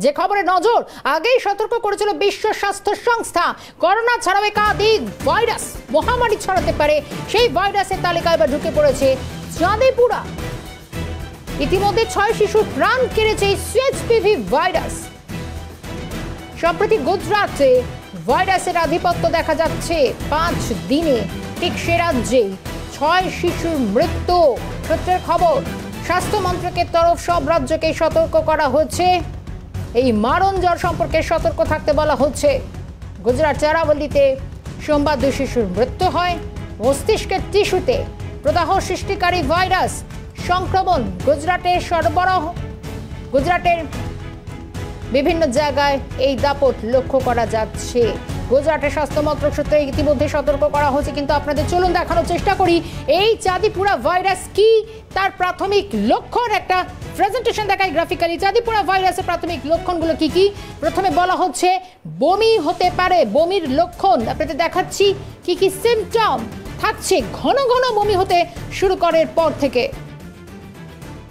যে খবরে নজর আগেই সতর্ক করেছিল বিশ্ব স্বাস্থ্য সংস্থা, করোনা ছাড়াও একাধিক ভাইরাস মহামারী ছড়াতে পারে। সেই ভাইরাসের তালিকায় এবার ঢুকে পড়েছে চাঁদিপুরা। ইতিমধ্যে 6 শিশুর প্রাণ কেড়েছে সিএইচপিভি ভাইরাস। সম্প্রতি গুজরাটে ভাইরাসের আধিপত্য দেখা যাচ্ছে 5 দিনে। ঠিক সে রাজ্যেই 6 শিশুর মৃত্যু। সূত্রের খবর, স্বাস্থ্য মন্ত্রকের তরফ সব রাজ্যকে সতর্ক করা হচ্ছে। এই মারণ জ্বর সম্পর্কে সতর্ক থাকতে বলা হচ্ছে। গুজরাট আরাবল্লীতে সোমবার 2 শিশুর মৃত্যু হয়। মস্তিষ্কের টিস্যুতে প্রদাহ সৃষ্টিকারী ভাইরাস সংক্রমণ গুজরাটের বিভিন্ন জায়গায় এই দাপট লক্ষ্য করা যাচ্ছে। গুজরাটের স্বাস্থ্য মন্ত্রক সূত্রে ইতিমধ্যে সতর্ক করা হয়েছে, কিন্তু আপনাদের চলুন দেখানোর চেষ্টা করি এই চাঁদিপুরা ভাইরাস কি, তার প্রাথমিক লক্ষণ একটা প্রেজেন্টেশন দেখায় গ্রাফিক্যালি। চাঁদিপুরা ভাইরাসের প্রাথমিক লক্ষণগুলো কি কি? প্রথমে বলা হচ্ছে বমি হতে পারে। বমির লক্ষণ আপনাদের দেখাচ্ছি কি কি সিমটম থাকছে। ঘন ঘন বমি হতে শুরু করে পর থেকে।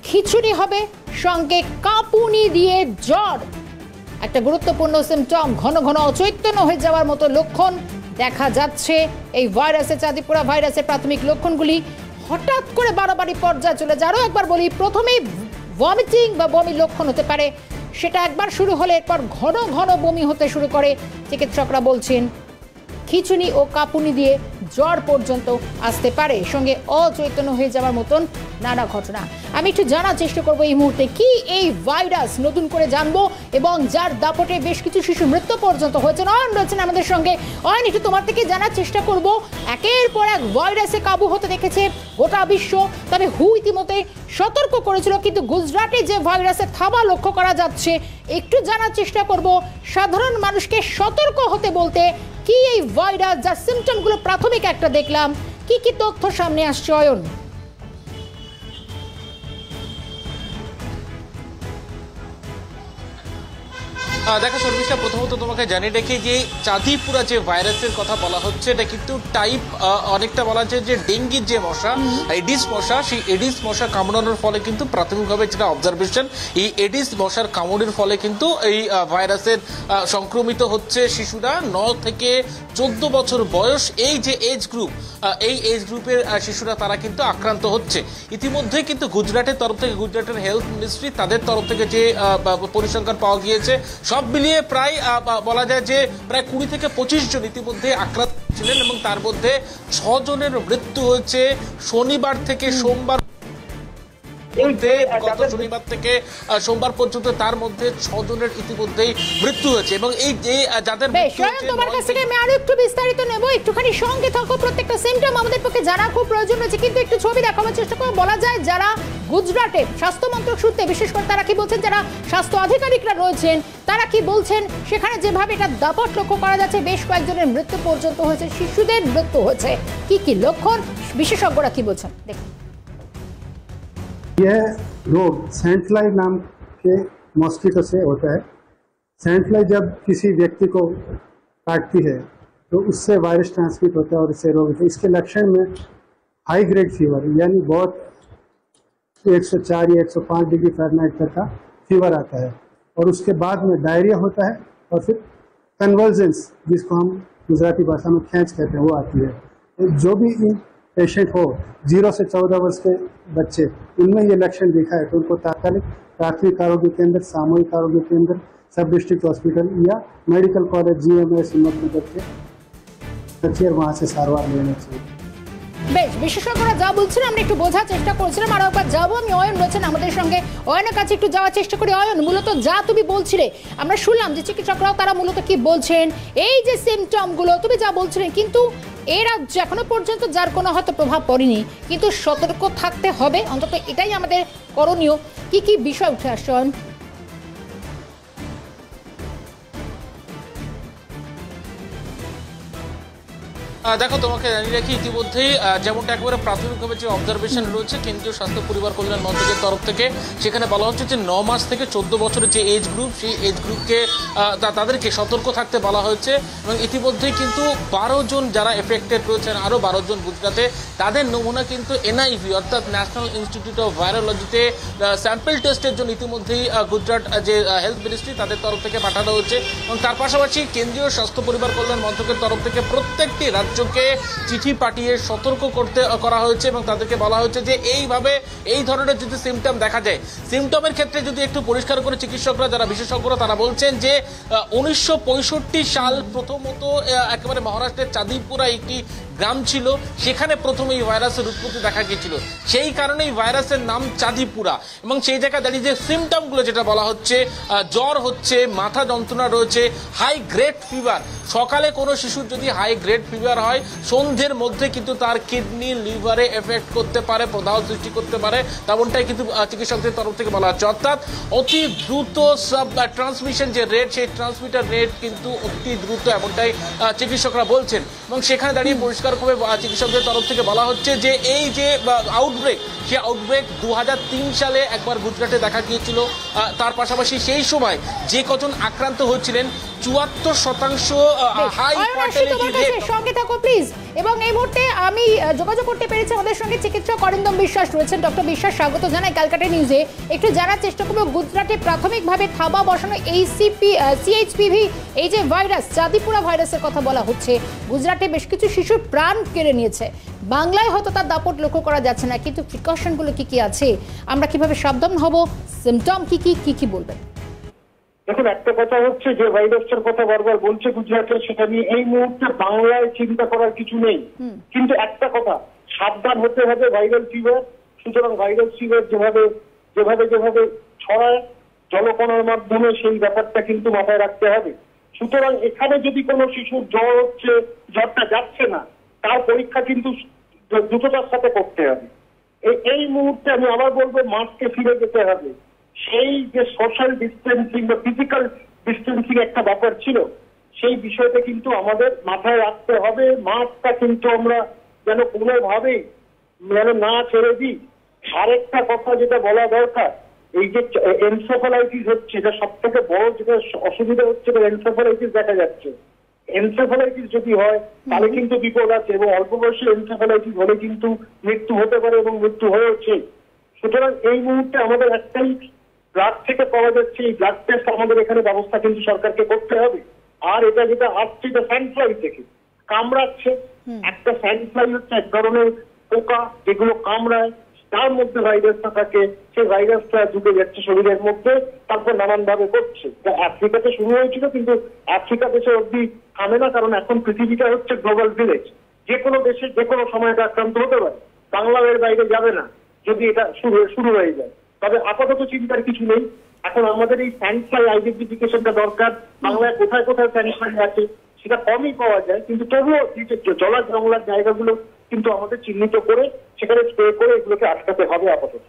খিচুড়ি হবে, সঙ্গে কাঁপুনি দিয়ে জ্বর একটা গুরুত্বপূর্ণ সিমটম। ঘন ঘন অচৈতন্য হয়ে যাওয়ার মতো লক্ষণ দেখা যাচ্ছে এই ভাইরাসে। চাঁদিপুরা ভাইরাসের প্রাথমিক লক্ষণগুলি হঠাৎ করে বাড়াবাড়ি পর্যায়ে চলে যায়। আরও একবার বলি, প্রথমেই ভমিটিং বা বমির লক্ষণ হতে পারে, সেটা একবার শুরু হলে এরপর ঘন ঘন বমি হতে শুরু করে। চিকিৎসকরা বলছেন খিচুনি ও কাঁপুনি দিয়ে জ্বর পর্যন্ত আসতে পারে, সঙ্গে অচৈতন্য হয়ে যাওয়ার মতন নানা ঘটনা। আমি একটু জানার চেষ্টা করবো এই মুহূর্তে কি এই ভাইরাস, নতুন করে জানবো, এবং যার দাপটে বেশ কিছু শিশু মৃত্যু পর্যন্ত হয়েছে। অয়ন রয়েছেন আমাদের সঙ্গে। অয়ন, একটু তোমার থেকে জানার চেষ্টা করব। একের পর এক ভাইরাসে কাবু হতে দেখেছে গোটা বিশ্ব, তবে হু ইতিমধ্যে সতর্ক করেছিল, কিন্তু গুজরাটে যে ভাইরাসের থাবা লক্ষ্য করা যাচ্ছে, একটু জানার চেষ্টা করব সাধারণ মানুষকে সতর্ক হতে বলতে কি এই ভাইরাস, যার সিমটমগুলো প্রাথমিক একটা দেখলাম, কি কি তথ্য সামনে আসছে অয়ন? দেখো শর্মিষ্ঠা, প্রথমত তোমাকে জানিয়ে রেখে যে চাঁদিপুরা যে ভাইরাসের কথা বলা হচ্ছে, এটা কিন্তু টাইপ অনেকটা বলা হচ্ছে যে ডেঙ্গির যে মশা, এডিস মশা, সেই এডিস মশা কামড়ানোর ফলে কিন্তু প্রাথমিকভাবে যেটা অবজারভেশন, এই এডিস মশার কামড়ের ফলে কিন্তু এই ভাইরাসের সংক্রমিত হচ্ছে শিশুরা 9 থেকে 14 বছর বয়স। এই যে এজ গ্রুপ, এই এজ গ্রুপের শিশুরা তারা কিন্তু আক্রান্ত হচ্ছে। ইতিমধ্যে কিন্তু গুজরাটের তরফ থেকে, গুজরাটের হেলথ মিনিস্ট্রি তাদের তরফ থেকে যে পরিসংখ্যান পাওয়া গিয়েছে, সব মিলিয়ে প্রায় বলা যায় যে প্রায় 20 থেকে 25 জন ইতিমধ্যে আক্রান্ত ছিলেন, এবং তার মধ্যে 6 জনের মৃত্যু হয়েছে শনিবার থেকে সোমবার। গত শনিবার থেকে সোমবার পর্যন্ত তার মধ্যে 6 জনের ইতিমধ্যেই মৃত্যু হয়েছে। এবং এই যে যাদের তোমার কাছ থেকে আমি আরো একটু বিস্তারিত নেব, একটুখানি সঙ্গে থাকো। প্রত্যেকটা সিমটম আমাদের পক্ষে জানা খুব প্রয়োজন রয়েছে, কিন্তু একটু ছবি দেখানোর চেষ্টা করবো। বলা যায় যারা গুজরাটে স্বাস্থ্য মন্ত্রক সূত্রে, বিশেষ করে তারা কি বলছেন, যারা স্বাস্থ্য আধিকারিকরা রয়েছেন তারা কি বলছেন, সেখানে যেভাবে এটা দাপট লক্ষ্য করা যাচ্ছে, বেশ কয়েকজনের মৃত্যু পর্যন্ত হয়েছে, শিশুদের মৃত্যু হয়েছে। কি কি লক্ষণ, বিশেষজ্ঞরা কি বলছেন দেখুন। यह रोग सैंड फ्लाई नाम के मॉस्किटो से होता है। सैंड फ्लाई जब किसी व्यक्ति को काटती है तो उससे वायरस ट्रांसमिट होता है और इससे रोग होता है। इसके लक्षण में हाई ग्रेड फीवर, यानी बहुत 104 या 105 डिग्री फ़ारेनहाइट तक का फीवर आता है, और उसके बाद में डायरिया होता है, और फिर कन्वर्जेंस, जिसको हम गुजराती भाषा में खींच कहते हैं, वो आती है। जो भी पेशेंट हो 0 से 14 वर्ष के बच्चे, उनमें ये लक्षण दिखा है तो उनको तात्कालिक प्राथमिक आरोग्य केंद्र, सामूहिक आरोग्य केंद्र, सब डिस्ट्रिक्ट हॉस्पिटल या मेडिकल कॉलेज GMS हिम्मतनगर के वहाँ से सारवार लेना चाहिए। বেশ, বিশেষজ্ঞরা যা বলছেন আমরা একটু বোঝার চেষ্টা করছিলাম। আর একবার যাবো, আমি অয়ন রয়েছেন আমাদের সঙ্গে, অয়নের কাছে একটু যাওয়ার চেষ্টা করি। অয়ন, মূলত যা তুমি বলছিলে, আমরা শুনলাম যে চিকিৎসকরাও তারা মূলত কি বলছেন, এই যে সিমটমগুলো তুমি যা বলছিলেন, কিন্তু এরা এখনো পর্যন্ত যার কোনো হয়তো প্রভাব পড়েনি, কিন্তু সতর্ক থাকতে হবে, অন্তত এটাই আমাদের করণীয়। কি কি বিষয় উঠে আসছে অয়ন? দেখো তোমাকে জানিয়ে রাখি ইতিমধ্যেই যেমনটা একেবারে প্রাথমিকভাবে যে অবজারভেশন রয়েছে কেন্দ্রীয় স্বাস্থ্য পরিবার কল্যাণ মন্ত্রকের তরফ থেকে, সেখানে বলা হচ্ছে যে 9 মাস থেকে 14 বছরের যে এজ গ্রুপ, সেই এজ গ্রুপকে তাদেরকে সতর্ক থাকতে বলা হয়েছে। এবং ইতিমধ্যেই কিন্তু 12 জন যারা এফেক্টেড রয়েছেন, আরও 12 জন গুজরাটে, তাদের নমুনা কিন্তু এনআইভি অর্থাৎ ন্যাশনাল ইনস্টিটিউট অফ ভাইরোলজিতে স্যাম্পল টেস্টের জন্য ইতিমধ্যেই গুজরাট যে হেলথ মিনিস্ট্রি তাদের তরফ থেকে পাঠানো হচ্ছে। এবং তার পাশাপাশি কেন্দ্রীয় স্বাস্থ্য পরিবার কল্যাণ মন্ত্রকের তরফ থেকে প্রত্যেকটি রাজ্যকে চিঠি পাঠিয়ে সতর্ক করা হয়েছে এবং তাদেরকে বলা হয়েছে যে এইভাবে এই ধরনের যদি সিমটম দেখা যায়, সিমটমের ক্ষেত্রে যদি একটু পরিষ্কার করে চিকিৎসকরা যারা বিশেষজ্ঞরা তারা বলছেন যে 1965 সাল প্রথমত একেবারে মহারাষ্ট্রের চাঁদিপুরা একটি গ্রাম ছিল, সেখানে প্রথমে এই ভাইরাসের উৎপত্তি দেখা গিয়েছিল, সেই কারণেই ভাইরাসের নাম চাঁদিপুরা। এবং সেই জায়গায় দাঁড়িয়ে যে সিমটমগুলো যেটা বলা হচ্ছে, জ্বর হচ্ছে, মাথা যন্ত্রণা রয়েছে, হাই গ্রেড ফিভার, সকালে কোনো শিশুর যদি হাই গ্রেড ফিভার হয় সন্ধ্যের মধ্যে কিন্তু তার কিডনি লিভারে এফেক্ট করতে পারে, প্রদাহ সৃষ্টি করতে পারে, তেমনটাই কিন্তু চিকিৎসকদের তরফ থেকে বলা হচ্ছে। অর্থাৎ অতি দ্রুত ট্রান্সমিশন যে রেট, সেই ট্রান্সমিটার রেট কিন্তু অতি দ্রুত, এমনটাই চিকিৎসকরা বলছেন। এবং সেখানে দাঁড়িয়ে পরিষ্কারভাবে চিকিৎসকদের তরফ থেকে বলা হচ্ছে যে এই যে আউটব্রেক, সেই আউটব্রেক 2003 সালে একবার গুজরাটে দেখা গিয়েছিল। তার পাশাপাশি সেই সময় যে কজন আক্রান্ত হয়েছিলেন 74% হাই ফার্টিলিটি রেট। সঙ্গে থাকো প্লিজ। এবং এই মুহূর্তে আমি যোগাযোগ করতে পেরেছি, আমাদের সঙ্গে চিকিৎসক অরিন্দম বিশ্বাস রয়েছেন। ডক্টর বিশ্বাস, স্বাগত জানাই ক্যালকাটা নিউজে। একটু জানার চেষ্টা করবো, গুজরাটে প্রাথমিকভাবে থাবা বসানো CHPV এই যে ভাইরাস, চাঁদিপুরা ভাইরাসের কথা বলা হচ্ছে, গুজরাটে বেশ কিছু শিশুর প্রাণ কেড়ে নিয়েছে। বাংলায় হয়তো তার দাপট লক্ষ্য করা যাচ্ছে না, কিন্তু প্রিকশনগুলো কি কি আছে, আমরা কিভাবে সাবধান হব, সিমটম কি কি বলবেন? দেখুন, একটা কথা হচ্ছে যে ভাইরাসটার কথা বারবার বলছে গুজরাটের, সেটা নিয়ে এই মুহূর্তে বাংলায় চিন্তা করার কিছু নেই। কিন্তু একটা কথা, সাবধান হতে হবে ভাইরাল ফিভার। সুতরাং ভাইরাল ফিভার যেভাবে ছড়ায় জলকণার মাধ্যমে, সেই ব্যাপারটা কিন্তু মাথায় রাখতে হবে। সুতরাং এখানে যদি কোনো শিশুর জ্বর হচ্ছে, জ্বরটা যাচ্ছে না, তার পরীক্ষা কিন্তু দ্রুততার সাথে করতে হবে। এই মুহূর্তে আমি আবার বলবো, মাস্কে ফিরে যেতে হবে। সেই যে সোশ্যাল ডিস্টেন্সিং বা ফিজিক্যাল ডিস্টেন্সিং একটা ব্যাপার ছিল, সেই বিষয়টা কিন্তু আমাদের মাথায় রাখতে হবে। মাস্কটা কিন্তু আমরা যেন কোনোভাবেই না ছেড়ে দিই। আরেকটা কথা যেটা বলা দরকার, এই যে এনসেফালাইটিস হচ্ছে, এটা সব থেকে বড় যেটা অসুবিধা হচ্ছে, এনসেফালাইটিস দেখা যাচ্ছে। এনসেফালাইটিস যদি হয় তাহলে কিন্তু বিপদ আছে, এবং অল্প বয়সে এনসেফালাইটিস হলে কিন্তু মৃত্যু হতে পারে এবং মৃত্যু হয়েছে। সুতরাং এই মুহূর্তে আমাদের একটাই, ব্লাড থেকে পাওয়া যাচ্ছে, এই ব্লাড টেস্ট আমাদের এখানে ব্যবস্থা কিন্তু সরকারকে করতে হবে। আর এটা যেটা আসছে, এটা স্যান্ডফ্লাই থেকে কামড়াচ্ছে। একটা স্যান্ডফ্লাই হচ্ছে এক ধরনের পোকা যেগুলো কামড়ায়, তার মধ্যে ভাইরাসটা থাকে, সেই ভাইরাসটা ঢুকে যাচ্ছে শরীরের মধ্যে, তারপর নানান ভাবে করছে। আফ্রিকাতে শুরু হয়েছিল, কিন্তু আফ্রিকা দেশে অব্দি থামে না, কারণ এখন পৃথিবীটা হচ্ছে গ্লোবাল ভিলেজ। যে কোনো দেশে যে কোনো সময় এটা আক্রান্ত হতে পারে, বাংলাদেশের বাইরে যাবে না যদি এটা শুরু হয়ে যায়। তবে আপাতত চিন্তার কিছু নেই। এখন আমাদের এই স্যানিটারি আইডেন্টিফিকেশনটা দরকার। বাংলায় কোথায় কোথায় স্যানিটারি আছে সেটা কমই পাওয়া যায়, কিন্তু তবুও জলা জঙ্গলার জায়গাগুলো কিন্তু আমাদের চিহ্নিত করে সেখানে স্প্রে করে এগুলোকে আটকাতে হবে আপাতত।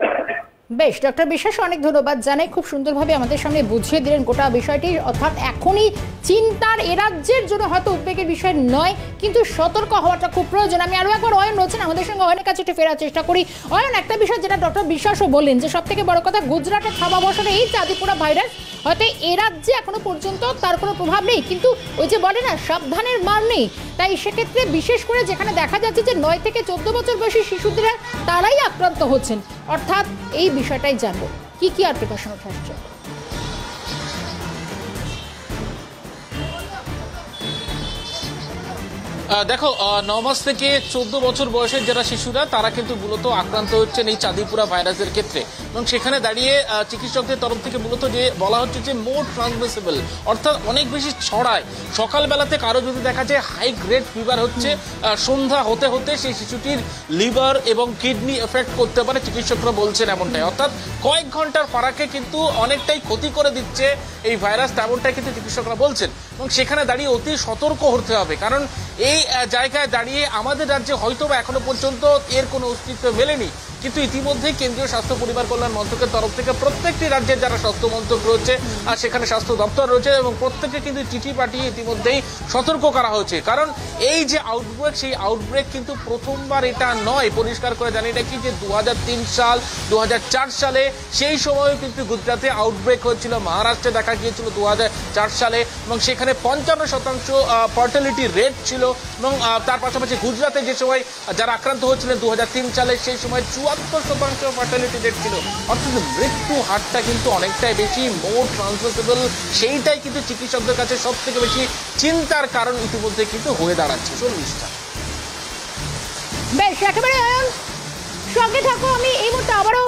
বেশ, ডক্টর বিশ্বাস অনেক ধন্যবাদ জানাই, খুব সুন্দরভাবে আমাদের সামনে বুঝিয়ে দিলেন গোটা বিষয়টি। অর্থাৎ এখনই চিন্তার, এ রাজ্যের জন্য হয়তো উদ্বেগের বিষয় নয়, কিন্তু সতর্ক হওয়াটা খুব প্রয়োজন। আমি আরো একবার অয়ন রয়েছেন আমাদের সঙ্গে, অয়নের কাছে একটু ফেরার চেষ্টা করি। অয়ন, একটা বিষয় যেটা ডক্টর বিশ্বাসও বললেন, যে সব থেকে বড় কথা, গুজরাটে থাবা বসানো এই চাঁদিপুরা ভাইরাস হয়তো এ রাজ্যে এখনো পর্যন্ত তার কোনো প্রভাব নেই, কিন্তু ওই যে বলে না, সাবধানের মার নেই। তাই সেক্ষেত্রে বিশেষ করে যেখানে দেখা যাচ্ছে যে 9 থেকে 14 বছর বয়সী শিশুদের তারাই আক্রান্ত হচ্ছেন, অর্থাৎ এই বিষয়টাই জানবো কি আর প্রিকশন উঠে আসছে। দেখো, 9 মাস থেকে 14 বছর বয়সের যারা শিশুরা, তারা কিন্তু মূলত আক্রান্ত হচ্ছেন এই চাঁদিপুরা ভাইরাসের ক্ষেত্রে। এবং সেখানে দাঁড়িয়ে চিকিৎসকদের তরফ থেকে মূলত যে বলা হচ্ছে যে মোর ট্রান্সমিসিবল, অর্থাৎ অনেক বেশি ছড়ায়। সকালবেলাতে কারো যদি দেখা যায় হাই গ্রেড ফিভার হচ্ছে, সন্ধ্যা হতে হতে সেই শিশুটির লিভার এবং কিডনি এফেক্ট করতে পারে, চিকিৎসকরা বলছেন এমনটাই। অর্থাৎ কয়েক ঘন্টার ফারাকে কিন্তু অনেকটাই ক্ষতি করে দিচ্ছে এই ভাইরাস, তেমনটাই কিন্তু চিকিৎসকরা বলছেন। এবং সেখানে দাঁড়িয়ে অতি সতর্ক হতে হবে, কারণ এই জায়গায় দাঁড়িয়ে আমাদের রাজ্যে হয়তো বা এখনো পর্যন্ত এর কোনো অস্তিত্ব মেলেনি। কিন্তু ইতিমধ্যে কেন্দ্রীয় স্বাস্থ্য পরিবার কল্যাণ মন্ত্রকের তরফ থেকে প্রত্যেকটি রাজ্যের যারা স্বাস্থ্য মন্ত্রক রয়েছে আর সেখানে স্বাস্থ্য দপ্তর রয়েছে এবং প্রত্যেককে কিন্তু চিঠি পাঠিয়ে ইতিমধ্যেই সতর্ক করা হয়েছে। কারণ এই যে আউটব্রেক, সেই আউটব্রেক কিন্তু প্রথমবার এটা নয়। পরিষ্কার করে জানি রাখি যে 2003 সাল 2004 সালে সেই সময় কিন্তু গুজরাটে আউটব্রেক হয়েছিল, মহারাষ্ট্রে দেখা গিয়েছিল 2004 সালে এবং সেখানে 55% ফার্টিলিটি রেট ছিল এবং তার পাশাপাশি গুজরাটে যে সময় যারা আক্রান্ত হয়েছিলেন 2003 সালে সেই সময় 74% ফার্টিলিটি রেট ছিল। অর্থাৎ মৃত্যু হারটা কিন্তু অনেকটাই বেশি, মোর ট্রান্সমিসেবল, সেইটাই কিন্তু চিকিৎসকদের কাছে সব থেকে বেশি চিন্তার কারণ ইতিমধ্যে কিন্তু হয়ে দাঁড়াচ্ছে। শর্মিষ্ঠা, বেশ, একেবারে সঙ্গে থাকো। আমি এই মুহূর্তে আবারও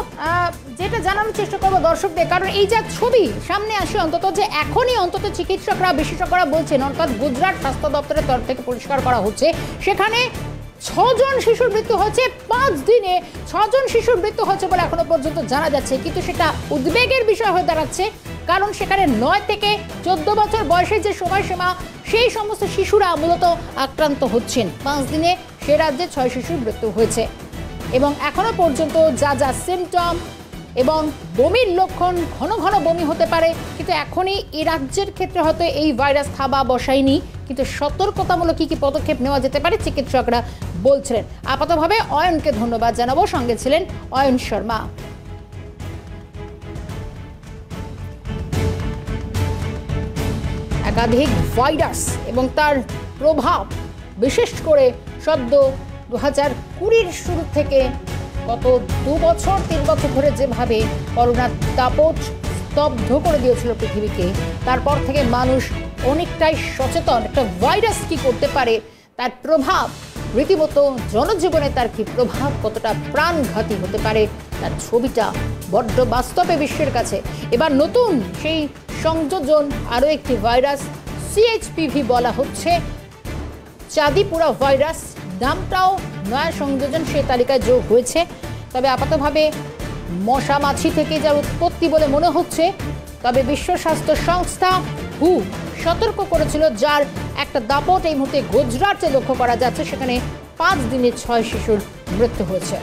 যেটা জানানোর চেষ্টা করবো দর্শকদের, কারণ এই যা ছবি সামনে আসে অন্তত যে এখনই অন্তত চিকিৎসকরা বিশেষজ্ঞরা বলছেন, অর্থাৎ গুজরাট স্বাস্থ্য দপ্তরের তরফ থেকে পরিষ্কার করা হচ্ছে, সেখানে 6 জন শিশুর মৃত্যু হয়েছে 5 দিনে। 6 জন শিশুর মৃত্যু হয়েছে বলে এখনো পর্যন্ত জানা যাচ্ছে, কিন্তু সেটা উদ্বেগের বিষয় হয়ে দাঁড়াচ্ছে। কারণ সেখানে 9 থেকে 14 বছর বয়সের যে সময়সীমা, সেই সমস্ত শিশুরা মূলত আক্রান্ত হচ্ছেন। 5 দিনে সে রাজ্যে 6 শিশুর মৃত্যু হয়েছে এবং এখনো পর্যন্ত যা যা সিমটম এবং বমির লক্ষণ, ঘন ঘন বমি হতে পারে, কিন্তু এখনই এই রাজ্যের ক্ষেত্রে হয়তো এই ভাইরাস থাবা বসায়নি, কিন্তু সতর্কতামূলক কী কী পদক্ষেপ নেওয়া যেতে পারে চিকিৎসকরা বলছিলেন। আপাতভাবে অয়নকে ধন্যবাদ জানাবো, সঙ্গে ছিলেন অয়ন শর্মা। একাধিক ভাইরাস এবং তার প্রভাব, বিশেষ করে সদ্য 2020 শুরু থেকে গত 2 বছর 3 বছর ধরে যেভাবে করোনার দাপট স্তব্ধ করে দিয়েছিল পৃথিবীকে, তারপর থেকে মানুষ অনেকটাই সচেতন। একটা ভাইরাস কি করতে পারে, তার প্রভাব রীতিমতো জনজীবনে তার কি প্রভাব, কতটা প্রাণঘাতী হতে পারে, তার ছবিটা বড্ড বাস্তবে বিশ্বের কাছে। এবার নতুন সেই সংযোজন, আরও একটি ভাইরাস CHPV বলা হচ্ছে, চাঁদিপুরা ভাইরাস নামটাও নয়া সংযোজন সেই তালিকায় যোগ হয়েছে। তবে আপাতভাবে মশা মাছি থেকে যার উৎপত্তি বলে মনে হচ্ছে, তবে বিশ্ব স্বাস্থ্য সংস্থা WHO সতর্ক করেছিল, যার একটা দাপট এই মুহূর্তে গুজরাটে লক্ষ্য করা যাচ্ছে, সেখানে 5 দিনে 6 শিশুর মৃত্যু হয়েছে।